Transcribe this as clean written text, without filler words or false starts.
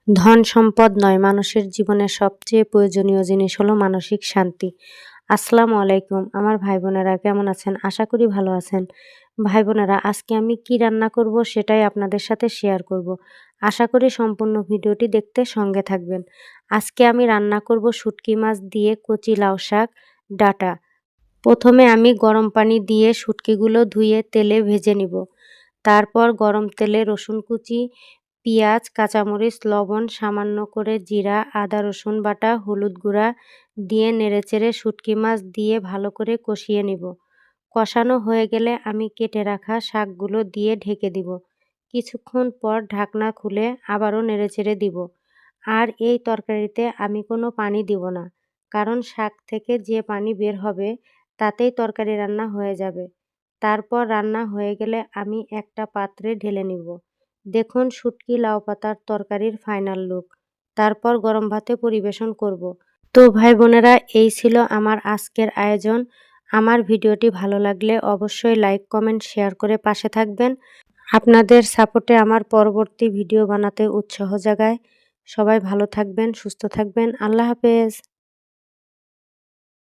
ধন সম্পদ নয়, মানুষের জীবনের সবচেয়ে প্রয়োজনীয় জিনিস হলো মানসিক শান্তি। আসসালামু আলাইকুম আমার ভাই বোনেরা, কেমন আছেন? আশা করি ভালো আছেন। ভাই বোনেরা, আজকে আমি কি রান্না করব সেটাই আপনাদের সাথে শেয়ার করব। আশা করি সম্পূর্ণ ভিডিওটি দেখতে সঙ্গে থাকবেন। আজকে আমি রান্না করব শুটকি মাছ দিয়ে কচি লাউ শাক ডাঁটা। প্রথমে আমি গরম পানি দিয়ে শুটকিগুলো ধুয়ে তেলে ভেজে নিব। তারপর গরম তেলে রসুন কুচি, পেঁয়াজ, কাঁচামরিচ, লবণ, সামান্য করে জিরা, আদা রসুন বাটা, হলুদ গুঁড়া দিয়ে নেড়েচেড়ে শুটকি মাছ দিয়ে ভালো করে কষিয়ে নিব। কষানো হয়ে গেলে আমি কেটে রাখা শাকগুলো দিয়ে ঢেকে দিব। কিছুক্ষণ পর ঢাকনা খুলে আবারও নেড়েচেড়ে দিব। আর এই তরকারিতে আমি কোনো পানি দিব না, কারণ শাক থেকে যে পানি বের হবে তাতেই তরকারি রান্না হয়ে যাবে। তারপর রান্না হয়ে গেলে আমি একটা পাত্রে ঢেলে নিব। দেখুন শুটকি লাউ পাতার তরকারির ফাইনাল লুক। তারপর গরম ভাতে পরিবেশন করব। তো ভাই বোনেরা, এই ছিল আমার আজকের আয়োজন। আমার ভিডিওটি ভালো লাগলে অবশ্যই লাইক, কমেন্ট, শেয়ার করে পাশে থাকবেন। আপনাদের সাপোর্টে আমার পরবর্তী ভিডিও বানাতে উৎসাহ জাগায়। সবাই ভালো থাকবেন, সুস্থ থাকবেন। আল্লাহ হাফেজ।